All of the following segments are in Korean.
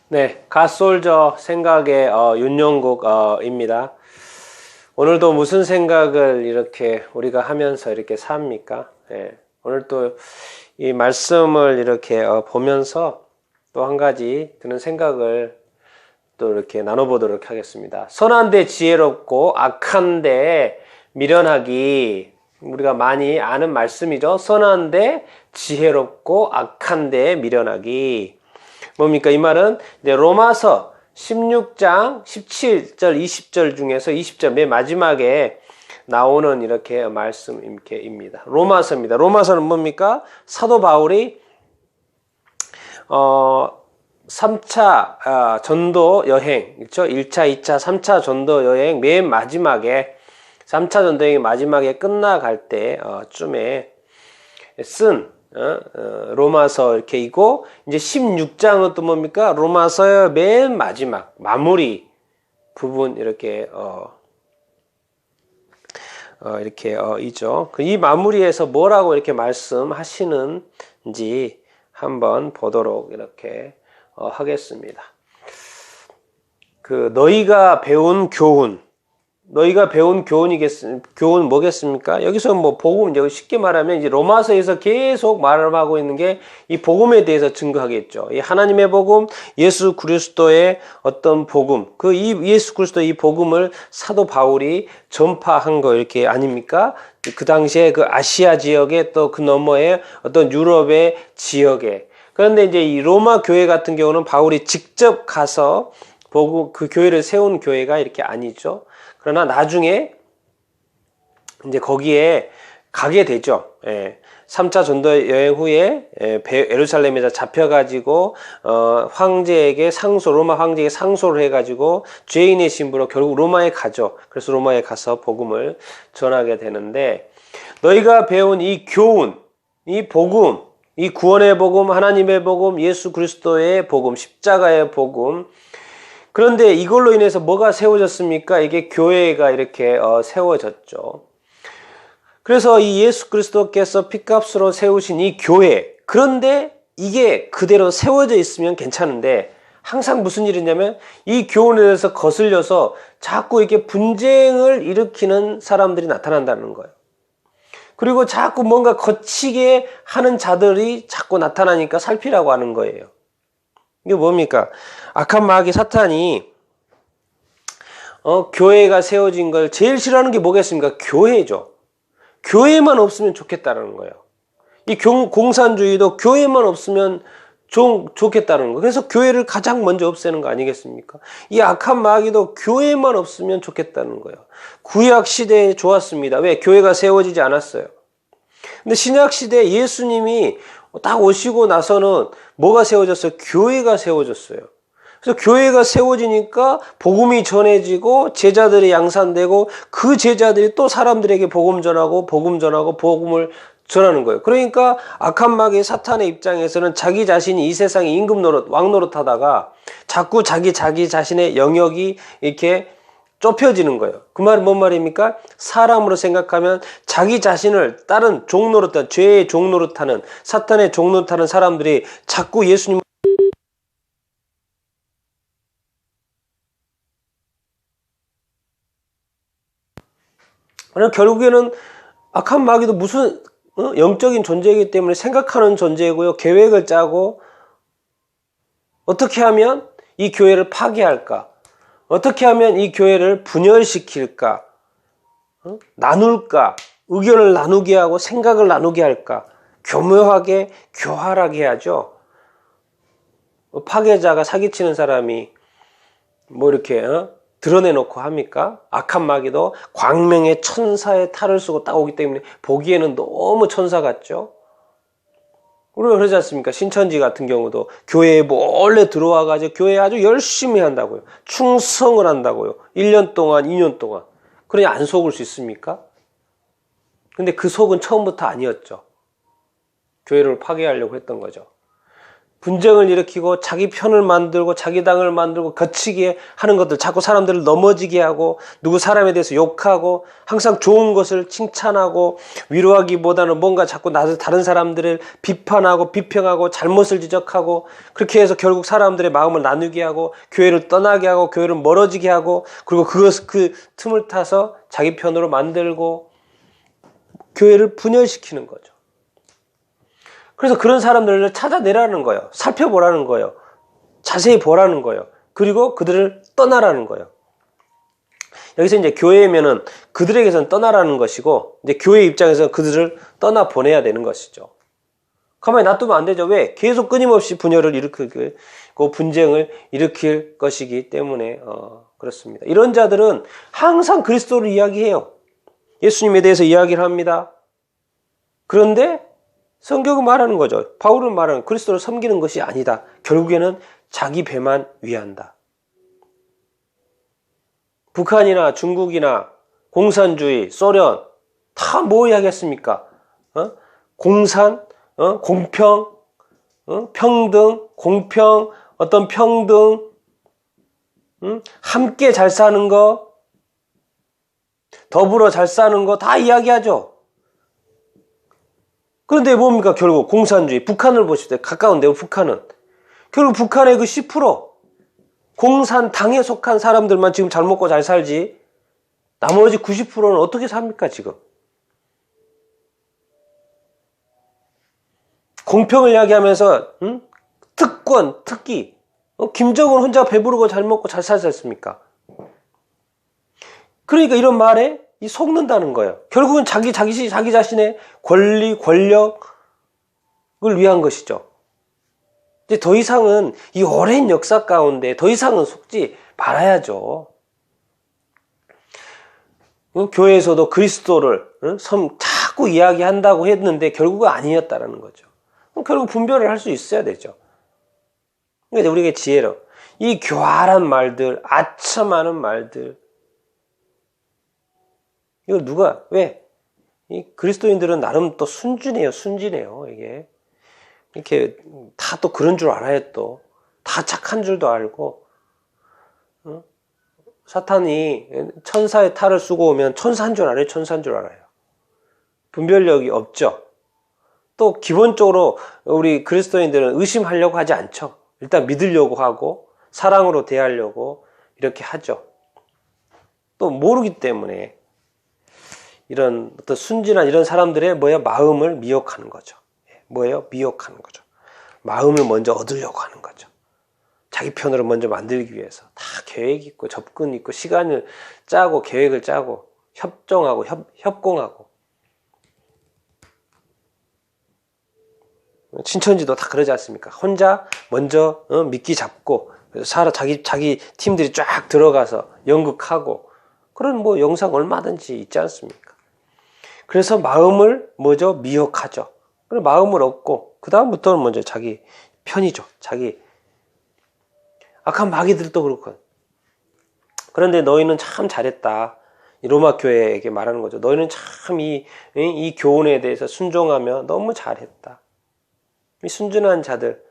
네, 갓솔저 생각의 윤영국입니다. 오늘도 무슨 생각을 이렇게 우리가 하면서 이렇게 삽니까? 오늘 또 이 말씀을 이렇게 보면서 또 한 가지 드는 생각을 또 이렇게 나눠보도록 하겠습니다. 선한데 지혜롭고 악한데 미련하기. 우리가 많이 아는 말씀이죠. 선한데 지혜롭고 악한데 미련하기. 뭡니까? 이 말은 이제 로마서 16장 17절 20절 중에서 20절 맨 마지막에 나오는 이렇게 말씀입니다. 로마서입니다. 로마서는 뭡니까? 사도 바울이 3차 전도 여행, 그렇죠? 1차, 2차, 3차 전도 여행 맨 마지막에 3차 전도 여행 마지막에 끝나갈 때 쯤에 쓴 로마서 이렇게 있고, 이제 16장은 또 뭡니까? 로마서의 맨 마지막 마무리 부분 이렇게 이렇게 있죠. 이 마무리에서 뭐라고 이렇게 말씀하시는지 한번 보도록 이렇게 하겠습니다. 너희가 배운 교훈. 너희가 배운 교훈 뭐겠습니까? 여기서 뭐 복음, 여기 쉽게 말하면 이제 로마서에서 계속 말을 하고 있는 게 이 복음에 대해서 증거하겠죠. 이 하나님의 복음, 예수 그리스도의 어떤 복음, 이 예수 그리스도의 이 복음을 사도 바울이 전파한 거 이렇게 아닙니까? 그 당시에 그 아시아 지역에 또 그 너머에 어떤 유럽의 지역에. 그런데 이제 이 로마 교회 같은 경우는 바울이 직접 가서 보고 그 교회를 세운 교회가 이렇게 아니죠. 그러나 나중에 이제 거기에 가게 되죠. 3차 전도 여행 후에 예루살렘에서 잡혀가지고 황제에게 로마 황제에게 상소를 해가지고 죄인의 신부로 결국 로마에 가죠. 그래서 로마에 가서 복음을 전하게 되는데, 너희가 배운 이 교훈, 이 복음, 이 구원의 복음, 하나님의 복음, 예수 그리스도의 복음, 십자가의 복음, 그런데 이걸로 인해서 뭐가 세워졌습니까? 이게 교회가 이렇게 세워졌죠. 그래서 이 예수 그리스도께서 피값으로 세우신 이 교회, 그런데 이게 그대로 세워져 있으면 괜찮은데 항상 무슨 일이 있냐면 이 교훈에 대해서 거슬려서 자꾸 이렇게 분쟁을 일으키는 사람들이 나타난다는 거예요. 그리고 자꾸 뭔가 거치게 하는 자들이 자꾸 나타나니까 살피라고 하는 거예요. 이게 뭡니까? 악한 마귀 사탄이 교회가 세워진 걸 제일 싫어하는 게 뭐겠습니까? 교회죠. 교회만 없으면 좋겠다는 거예요. 이 공산주의도 교회만 없으면 좋겠다는 거예요. 그래서 교회를 가장 먼저 없애는 거 아니겠습니까? 이 악한 마귀도 교회만 없으면 좋겠다는 거예요. 구약 시대에 좋았습니다. 왜? 교회가 세워지지 않았어요. 근데 신약 시대에 예수님이 딱 오시고 나서는 뭐가 세워졌어요? 교회가 세워졌어요. 그래서 교회가 세워지니까 복음이 전해지고 제자들이 양산되고 그 제자들이 또 사람들에게 복음을 복음을 전하는 거예요. 그러니까 악한 마귀 사탄의 입장에서는 자기 자신이 이 세상의 임금 노릇, 왕 노릇 하다가 자꾸 자기 자신의 영역이 이렇게 좁혀지는 거예요. 그 말은 뭔 말입니까? 사람으로 생각하면 자기 자신을 다른 종노릇한, 죄의 종노릇하는, 사탄의 종노릇하는 사람들이 자꾸 예수님 결국에는 악한 마귀도 무슨 영적인 존재이기 때문에 생각하는 존재이고요. 계획을 짜고 어떻게 하면 이 교회를 파괴할까? 어떻게 하면 이 교회를 분열시킬까? 나눌까? 의견을 나누게 하고 생각을 나누게 할까? 교묘하게 교활하게 하죠. 파괴자가 사기치는 사람이 뭐 이렇게 드러내놓고 합니까? 악한 마귀도 광명의 천사의 탈을 쓰고 딱 오기 때문에 보기에는 너무 천사 같죠? 우리가 그러지 않습니까? 신천지 같은 경우도 교회에 몰래 들어와가지고 교회에 아주 열심히 한다고요. 충성을 한다고요. 1년 동안, 2년 동안. 그러니 안 속을 수 있습니까? 근데 그 속은 처음부터 아니었죠. 교회를 파괴하려고 했던 거죠. 분쟁을 일으키고 자기 편을 만들고 자기 당을 만들고 거치게 하는 것들, 자꾸 사람들을 넘어지게 하고 누구 사람에 대해서 욕하고 항상 좋은 것을 칭찬하고 위로하기보다는 뭔가 자꾸 다른 사람들을 비판하고 비평하고 잘못을 지적하고 그렇게 해서 결국 사람들의 마음을 나누게 하고 교회를 떠나게 하고 교회를 멀어지게 하고 그리고 그 틈을 타서 자기 편으로 만들고 교회를 분열시키는 거죠. 그래서 그런 사람들을 찾아내라는 거예요. 살펴보라는 거예요. 자세히 보라는 거예요. 그리고 그들을 떠나라는 거예요. 여기서 이제 교회면은 그들에게서는 떠나라는 것이고, 이제 교회 입장에서 그들을 떠나 보내야 되는 것이죠. 가만히 놔두면 안 되죠. 왜? 계속 끊임없이 분열을 일으키고 분쟁을 일으킬 것이기 때문에 그렇습니다. 이런 자들은 항상 그리스도를 이야기해요. 예수님에 대해서 이야기를 합니다. 그런데 성경은 말하는 거죠. 바울은 말하는 그리스도를 섬기는 것이 아니다. 결국에는 자기 배만 위한다. 북한이나 중국이나 공산주의, 소련 다 뭐 이야기했습니까? 공산, 공평, 평등, 공평, 어떤 평등, 함께 잘 사는 거, 더불어 잘 사는 거 다 이야기하죠. 그런데 뭡니까? 결국 공산주의, 북한을 보십시오. 가까운데요, 북한은. 결국 북한의 그 10%, 공산당에 속한 사람들만 지금 잘 먹고 잘 살지, 나머지 90%는 어떻게 삽니까, 지금? 공평을 이야기하면서, 특권, 특기, 김정은 혼자 배부르고 잘 먹고 잘 살지 않습니까? 그러니까 이런 말에 속는다는 거예요. 결국은 자기 자신의 권리, 권력을 위한 것이죠. 이제 더 이상은 이 오랜 역사 가운데 더 이상은 속지 말아야죠. 교회에서도 그리스도를 자꾸 이야기한다고 했는데 결국은 아니었다라는 거죠. 결국 분별을 할 수 있어야 되죠. 그러니까 우리에게 지혜로 이 교활한 말들, 아첨하는 말들, 이걸 누가, 왜? 이 그리스도인들은 나름 또 순진해요, 이게. 이렇게 다 또 그런 줄 알아요, 또. 다 착한 줄도 알고, 사탄이 천사의 탈을 쓰고 오면 천사인 줄 알아요, 천사인 줄 알아요. 분별력이 없죠. 또 기본적으로 우리 그리스도인들은 의심하려고 하지 않죠. 일단 믿으려고 하고, 사랑으로 대하려고 이렇게 하죠. 또 모르기 때문에. 이런 어떤 순진한 이런 사람들의 마음을 미혹하는 거죠. 미혹하는 거죠. 마음을 먼저 얻으려고 하는 거죠. 자기 편으로 먼저 만들기 위해서 다 계획 있고 접근 있고 시간을 짜고 계획을 짜고 협정하고 협공하고. 친천지도 다 그러지 않습니까? 혼자 먼저 미끼 잡고 자기 팀들이 쫙 들어가서 연극하고 그런 영상 얼마든지 있지 않습니까? 그래서 마음을 미혹하죠. 그리고 마음을 얻고 그 다음부터는 먼저 자기 편이죠. 자기 악한 마귀들도 그렇고. 그런데 너희는 참 잘했다. 이 로마 교회에게 말하는 거죠. 너희는 참 이 교훈에 대해서 순종하며 너무 잘했다. 이 순진한 자들.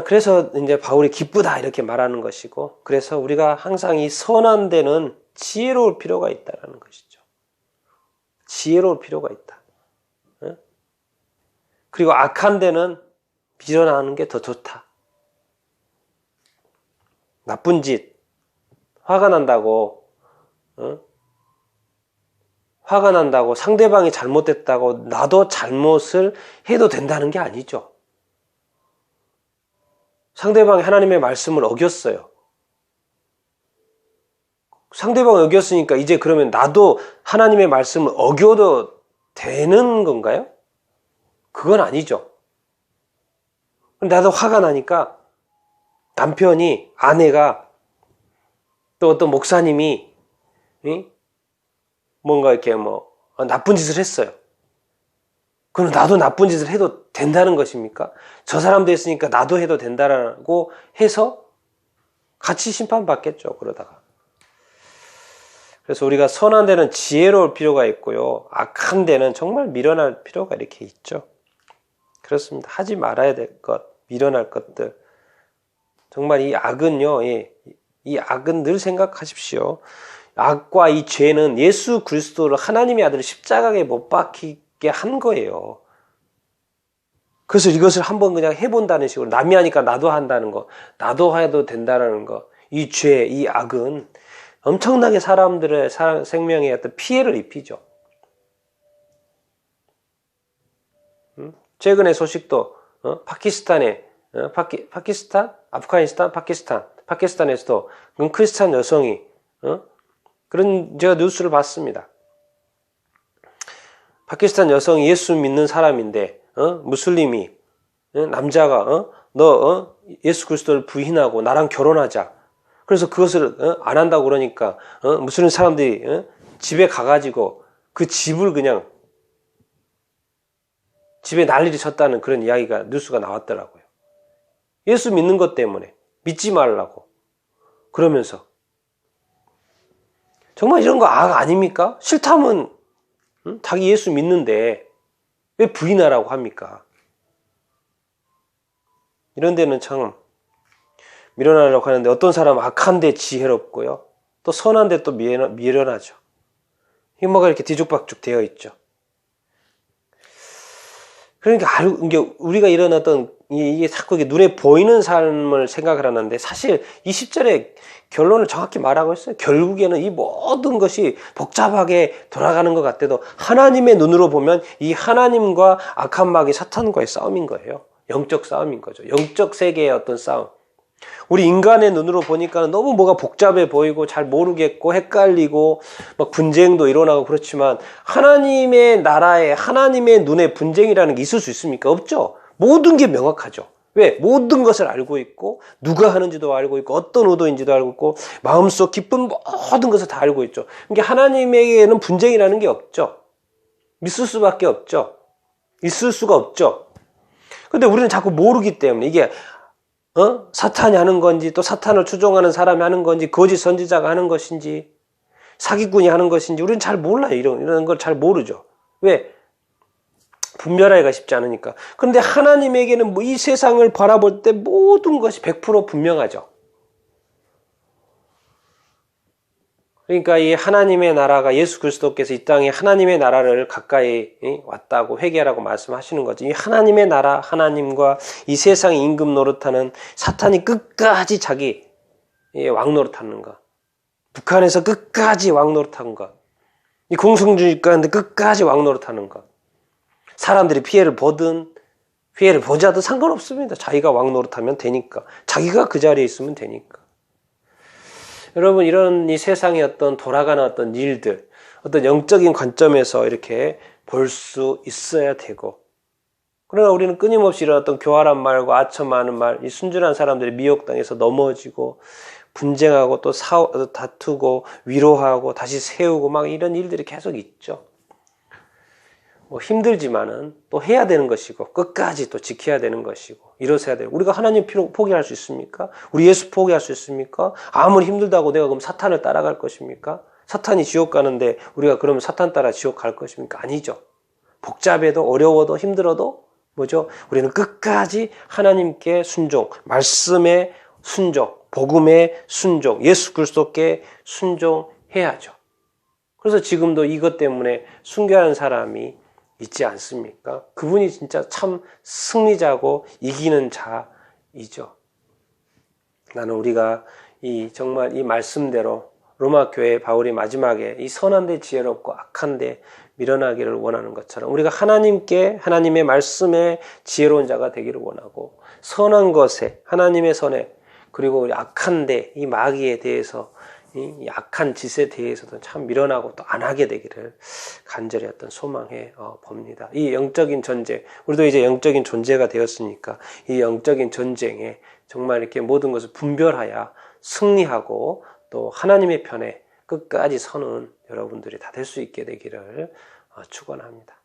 그래서 이제 바울이 기쁘다 이렇게 말하는 것이고, 그래서 우리가 항상 이 선한 데는 지혜로울 필요가 있다라는 것이죠. 지혜로울 필요가 있다. 그리고 악한 데는 밀어나가는 게 더 좋다. 나쁜 짓, 화가 난다고 상대방이 잘못됐다고 나도 잘못을 해도 된다는 게 아니죠. 상대방이 하나님의 말씀을 어겼어요. 상대방을 어겼으니까 이제 그러면 나도 하나님의 말씀을 어겨도 되는 건가요? 그건 아니죠. 나도 화가 나니까 남편이, 아내가, 또 어떤 목사님이 뭔가 이렇게 나쁜 짓을 했어요. 그럼 나도 나쁜 짓을 해도 된다는 것입니까? 저 사람도 했으니까 나도 해도 된다라고 해서 같이 심판받겠죠, 그러다가. 그래서 우리가 선한 데는 지혜로울 필요가 있고요. 악한 데는 정말 미련할 필요가 이렇게 있죠. 그렇습니다. 하지 말아야 될 것, 밀어날 것들. 정말 이 악은요, 이 악은 늘 생각하십시오. 악과 이 죄는 예수 그리스도를 하나님의 아들을 십자가에 못 박히게 한 거예요. 그래서 이것을 한번 그냥 해본다는 식으로 남이 하니까 나도 한다는 거, 나도 해도 된다는 거, 이 죄, 이 악은 엄청나게 사람들의 생명에 어떤 피해를 입히죠. 최근의 소식도 파키스탄에 파키스탄, 아프가니스탄, 파키스탄에서도 크리스찬 여성이 그런 제가 뉴스를 봤습니다. 파키스탄 여성이 예수 믿는 사람인데 무슬림이 남자가 너 예수 그리스도를 부인하고 나랑 결혼하자. 그래서 그것을 안 한다고 그러니까 무슬림 사람들이 집에 가가지고 그 집을 그냥 집에 난리를 쳤다는 그런 이야기가 뉴스가 나왔더라고요. 예수 믿는 것 때문에 믿지 말라고 그러면서 정말 이런 거 악 아닙니까? 싫다면 자기 예수 믿는데 왜 부인하라고 합니까? 이런 데는 참 밀어나려고 하는데 어떤 사람은 악한데 지혜롭고요. 또 선한데 또 미련하죠. 뭐가 이렇게 뒤죽박죽 되어 있죠. 그러니까 우리가 이런 어떤 이게 자꾸 눈에 보이는 삶을 생각을 하는데 사실 이 10절의 결론을 정확히 말하고 있어요. 결국에는 이 모든 것이 복잡하게 돌아가는 것 같아도 하나님의 눈으로 보면 이 하나님과 악한 마귀 사탄과의 싸움인 거예요. 영적 싸움인 거죠. 영적 세계의 어떤 싸움. 우리 인간의 눈으로 보니까 너무 뭐가 복잡해 보이고 잘 모르겠고 헷갈리고 막 분쟁도 일어나고 그렇지만 하나님의 나라에 하나님의 눈에 분쟁이라는 게 있을 수 있습니까? 없죠. 모든 게 명확하죠. 왜? 모든 것을 알고 있고 누가 하는지도 알고 있고 어떤 의도인지도 알고 있고 마음속 깊은 모든 것을 다 알고 있죠. 그러니까 하나님에게는 분쟁이라는 게 없죠. 있을 수밖에 없죠. 있을 수가 없죠. 근데 우리는 자꾸 모르기 때문에 이게 사탄이 하는 건지 또 사탄을 추종하는 사람이 하는 건지 거짓 선지자가 하는 것인지 사기꾼이 하는 것인지 우리는 잘 몰라요. 이런 걸 잘 모르죠. 왜? 분별하기가 쉽지 않으니까. 그런데 하나님에게는 뭐 이 세상을 바라볼 때 모든 것이 100% 분명하죠. 그러니까 이 하나님의 나라가 예수 그리스도께서 이 땅에 하나님의 나라를 가까이 왔다고 회개하라고 말씀하시는 거죠. 이 하나님의 나라, 하나님과 이 세상의 임금 노릇하는 사탄이 끝까지 자기 왕 노릇하는 것. 북한에서 끝까지 왕 노릇하는 것. 이 공산주의 가운데 끝까지 왕 노릇하는 것. 사람들이 피해를 보든 피해를 보자도 상관없습니다. 자기가 왕 노릇하면 되니까. 자기가 그 자리에 있으면 되니까. 여러분 이런 이 세상의 어떤 돌아가는 어떤 일들, 어떤 영적인 관점에서 이렇게 볼 수 있어야 되고 그러나 우리는 끊임없이 이런 어떤 교활한 말과 아첨하는 말, 이 순진한 사람들이 미혹당해서 넘어지고 분쟁하고 또 다투고 위로하고 다시 세우고 막 이런 일들이 계속 있죠. 뭐 힘들지만은 또 해야 되는 것이고 끝까지 또 지켜야 되는 것이고 이러셔야 돼요. 우리가 하나님 포기할 수 있습니까? 우리 예수 포기할 수 있습니까? 아무리 힘들다고 내가 그럼 사탄을 따라갈 것입니까? 사탄이 지옥 가는데 우리가 그러면 사탄 따라 지옥 갈 것입니까? 아니죠. 복잡해도 어려워도 힘들어도 뭐죠? 우리는 끝까지 하나님께 순종, 말씀에 순종, 복음에 순종, 예수 그리스도께 순종해야죠. 그래서 지금도 이것 때문에 순교하는 사람이 있지 않습니까? 그분이 진짜 참 승리자고 이기는 자이죠. 나는 우리가 정말 이 말씀대로 로마 교회 바울이 마지막에 이 선한데 지혜롭고 악한데 밀어나기를 원하는 것처럼 우리가 하나님께 하나님의 말씀에 지혜로운 자가 되기를 원하고 선한 것에 하나님의 선에 그리고 우리 악한데 이 마귀에 대해서 이 악한 짓에 대해서도 참 밀어나고 또 안 하게 되기를 간절히 어떤 소망해 봅니다. 이 영적인 전쟁, 우리도 이제 영적인 존재가 되었으니까 이 영적인 전쟁에 정말 이렇게 모든 것을 분별하여 승리하고 또 하나님의 편에 끝까지 서는 여러분들이 다 될 수 있게 되기를 축원합니다.